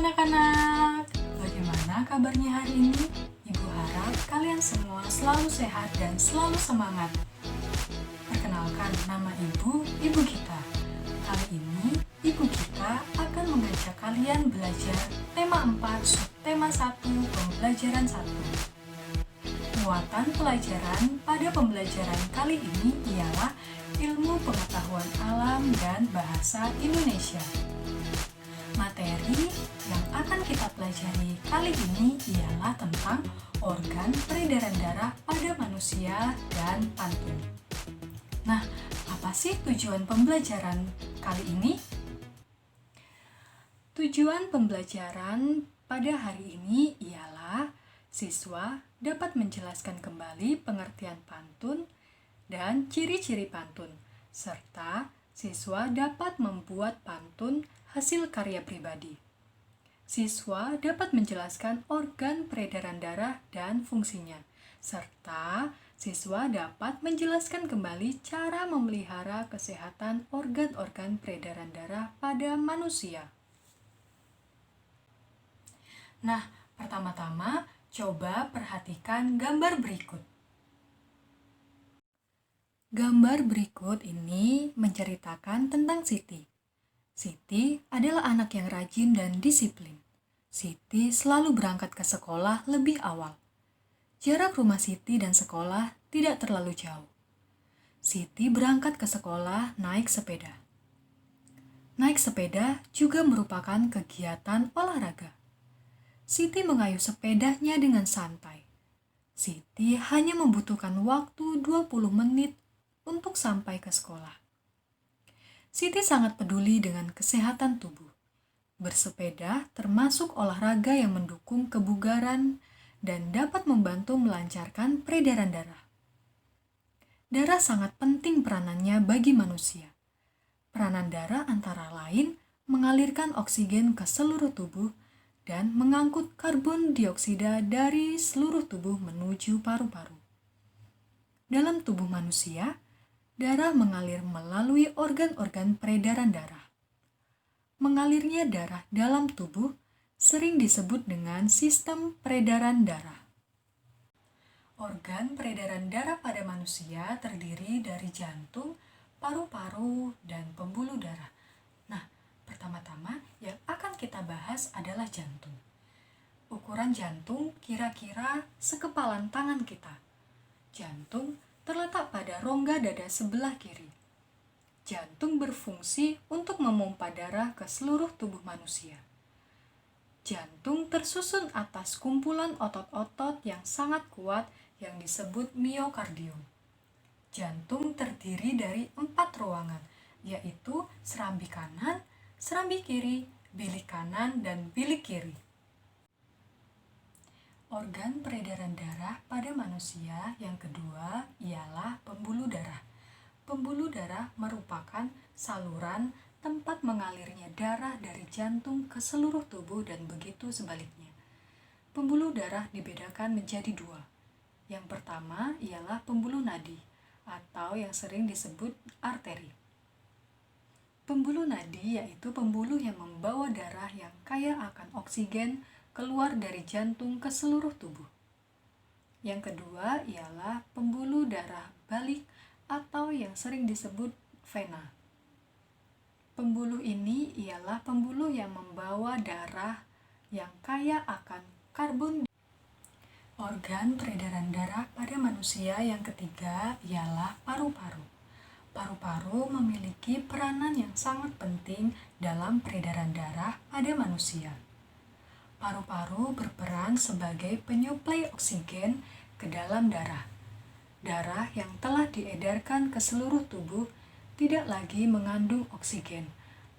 anak-anak, bagaimana kabarnya hari ini? Ibu harap kalian semua selalu sehat dan selalu semangat. Perkenalkan, nama Ibu kita. Kali ini, Ibu kita akan mengajak kalian belajar tema 4, subtema 1, pembelajaran 1. Muatan pelajaran pada pembelajaran kali ini ialah ilmu pengetahuan alam dan bahasa Indonesia. Materi yang akan kita pelajari kali ini ialah tentang organ peredaran darah pada manusia dan pantun. Nah, apa sih tujuan pembelajaran kali ini? Tujuan pembelajaran pada hari ini ialah siswa dapat menjelaskan kembali pengertian pantun dan ciri-ciri pantun, serta siswa dapat membuat pantun hasil karya pribadi. Siswa dapat menjelaskan organ peredaran darah dan fungsinya, serta siswa dapat menjelaskan kembali cara memelihara kesehatan organ-organ peredaran darah pada manusia. Nah, pertama-tama coba perhatikan gambar berikut. Gambar berikut ini menceritakan tentang Siti. Siti adalah anak yang rajin dan disiplin. Siti selalu berangkat ke sekolah lebih awal. Jarak rumah Siti dan sekolah tidak terlalu jauh. Siti berangkat ke sekolah naik sepeda. Naik sepeda juga merupakan kegiatan olahraga. Siti mengayuh sepedanya dengan santai. Siti hanya membutuhkan waktu 20 menit untuk sampai ke sekolah. Siti sangat peduli dengan kesehatan tubuh. Bersepeda termasuk olahraga yang mendukung kebugaran dan dapat membantu melancarkan peredaran darah. Darah sangat penting peranannya bagi manusia. Peranan darah antara lain mengalirkan oksigen ke seluruh tubuh dan mengangkut karbon dioksida dari seluruh tubuh menuju paru-paru. Dalam tubuh manusia, darah mengalir melalui organ-organ peredaran darah. Mengalirnya darah dalam tubuh sering disebut dengan sistem peredaran darah. Organ peredaran darah pada manusia terdiri dari jantung, paru-paru, dan pembuluh darah. Nah, pertama-tama yang akan kita bahas adalah jantung. Ukuran jantung kira-kira sekepalan tangan kita. Jantung terletak pada rongga dada sebelah kiri. Jantung berfungsi untuk memompa darah ke seluruh tubuh manusia. Jantung tersusun atas kumpulan otot-otot yang sangat kuat yang disebut miokardium. Jantung terdiri dari 4 ruangan, yaitu serambi kanan, serambi kiri, bilik kanan, dan bilik kiri. Organ peredaran darah pada manusia yang kedua ialah pembuluh darah. Pembuluh darah merupakan saluran tempat mengalirnya darah dari jantung ke seluruh tubuh dan begitu sebaliknya. Pembuluh darah dibedakan menjadi 2. Yang pertama ialah pembuluh nadi atau yang sering disebut arteri. Pembuluh nadi yaitu pembuluh yang membawa darah yang kaya akan oksigen keluar dari jantung ke seluruh tubuh. Yang kedua ialah pembuluh darah balik atau yang sering disebut vena. Pembuluh ini ialah pembuluh yang membawa darah yang kaya akan karbon. Organ peredaran darah pada manusia yang ketiga ialah paru-paru. Paru-paru memiliki peranan yang sangat penting dalam peredaran darah pada manusia. Paru-paru berperan sebagai penyuplai oksigen ke dalam darah. Darah yang telah diedarkan ke seluruh tubuh tidak lagi mengandung oksigen,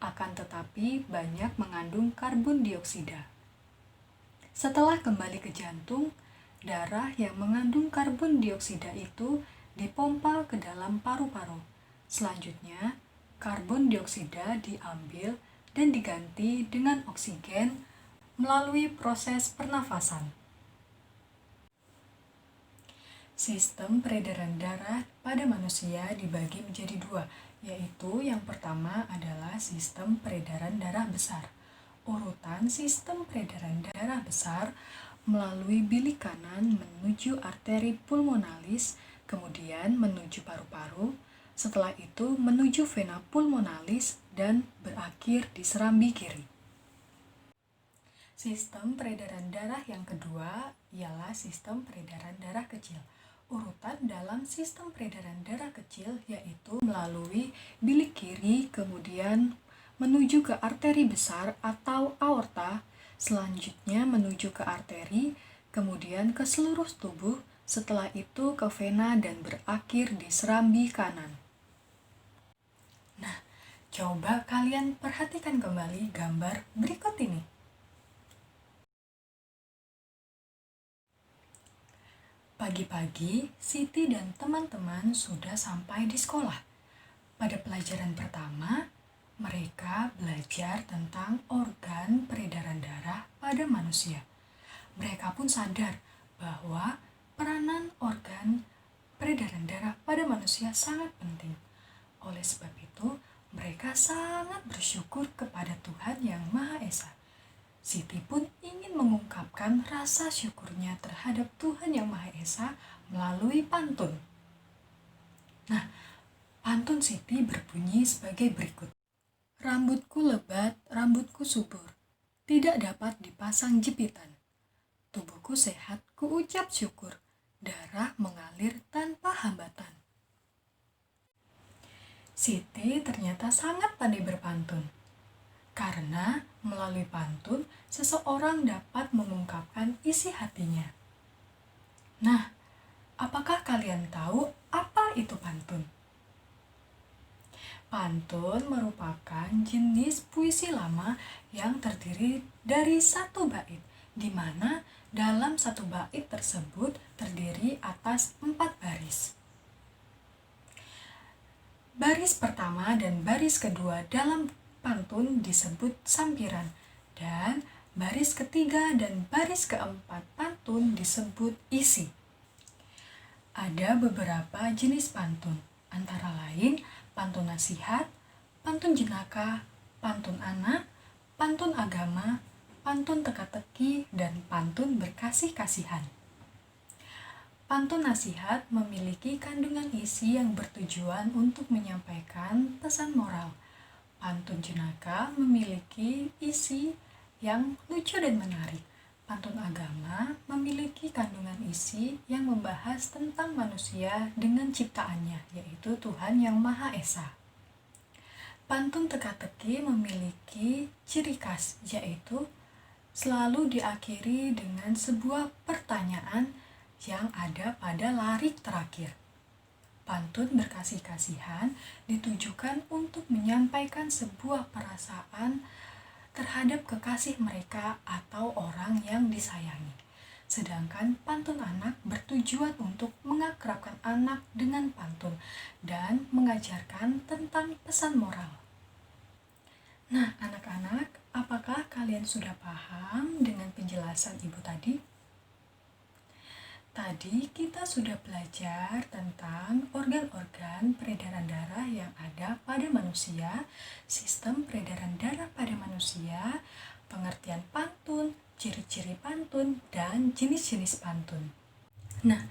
akan tetapi banyak mengandung karbon dioksida. Setelah kembali ke jantung, darah yang mengandung karbon dioksida itu dipompa ke dalam paru-paru. Selanjutnya, karbon dioksida diambil dan diganti dengan oksigen melalui proses pernafasan. Sistem peredaran darah pada manusia dibagi menjadi 2, yaitu yang pertama adalah sistem peredaran darah besar. urutan sistem peredaran darah besar melalui bilik kanan menuju arteri pulmonalis, kemudian menuju paru-paru, setelah itu menuju vena pulmonalis dan berakhir di serambi kiri. Sistem peredaran darah yang kedua ialah sistem peredaran darah kecil. Urutan dalam sistem peredaran darah kecil yaitu melalui bilik kiri, kemudian menuju ke arteri besar atau aorta, selanjutnya menuju ke arteri, kemudian ke seluruh tubuh, setelah itu ke vena dan berakhir di serambi kanan. Nah, coba kalian perhatikan kembali gambar berikut ini. Pagi-pagi, Siti dan teman-teman sudah sampai di sekolah. Pada pelajaran pertama, mereka belajar tentang organ peredaran darah pada manusia. Mereka pun sadar bahwa peranan organ peredaran darah pada manusia sangat penting. Oleh sebab itu, mereka sangat bersyukur kepada Tuhan Yang Maha Esa. Siti pun ingin mengungkapkan rasa syukurnya terhadap Tuhan Yang Maha Esa melalui pantun. Nah, pantun Siti berbunyi sebagai berikut. Rambutku lebat, rambutku subur, tidak dapat dipasang jepitan. Tubuhku sehat, kuucap syukur, darah mengalir tanpa hambatan. Siti ternyata sangat pandai berpantun. Karena melalui pantun, seseorang dapat mengungkapkan isi hatinya. Nah, apakah kalian tahu apa itu pantun? Pantun merupakan jenis puisi lama yang terdiri dari satu bait, di mana dalam satu bait tersebut terdiri atas 4 baris. Baris pertama dan baris kedua dalam pantun disebut sampiran, dan baris ketiga dan baris keempat pantun disebut isi. Ada beberapa jenis pantun, antara lain pantun nasihat, pantun jenaka, pantun anak, pantun agama, pantun teka-teki, dan pantun berkasih-kasihan. Pantun nasihat memiliki kandungan isi yang bertujuan untuk menyampaikan pesan moral. Pantun jenaka memiliki isi yang lucu dan menarik. Pantun agama memiliki kandungan isi yang membahas tentang manusia dengan ciptaannya, yaitu Tuhan Yang Maha Esa. Pantun teka-teki memiliki ciri khas, yaitu selalu diakhiri dengan sebuah pertanyaan yang ada pada larik terakhir. Pantun berkasih-kasihan ditujukan untuk menyampaikan sebuah perasaan terhadap kekasih mereka atau orang yang disayangi. Sedangkan pantun anak bertujuan untuk mengakrabkan anak dengan pantun dan mengajarkan tentang pesan moral. Nah, anak-anak, apakah kalian sudah paham dengan penjelasan Ibu tadi? Tadi kita sudah belajar tentang organ-organ peredaran darah yang ada pada manusia, sistem peredaran darah pada manusia, pengertian pantun, ciri-ciri pantun, dan jenis-jenis pantun. Nah,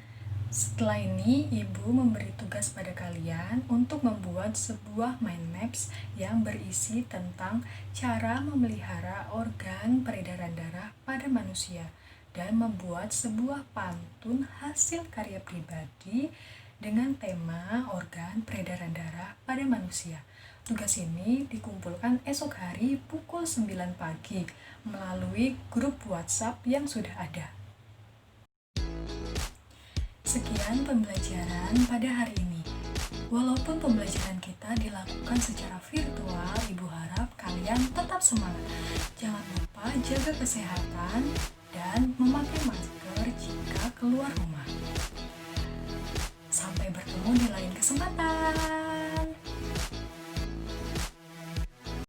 setelah ini Ibu memberi tugas pada kalian untuk membuat sebuah mind maps yang berisi tentang cara memelihara organ peredaran darah pada manusia, dan membuat sebuah pantun hasil karya pribadi dengan tema organ peredaran darah pada manusia. Tugas ini dikumpulkan esok hari pukul 9 pagi melalui grup WhatsApp yang sudah ada. Sekian pembelajaran pada hari ini. Walaupun pembelajaran kita dilakukan secara virtual, Ibu harap kalian tetap semangat. Jangan lupa jaga kesehatan dan memakai masker jika keluar rumah. Sampai bertemu di lain kesempatan.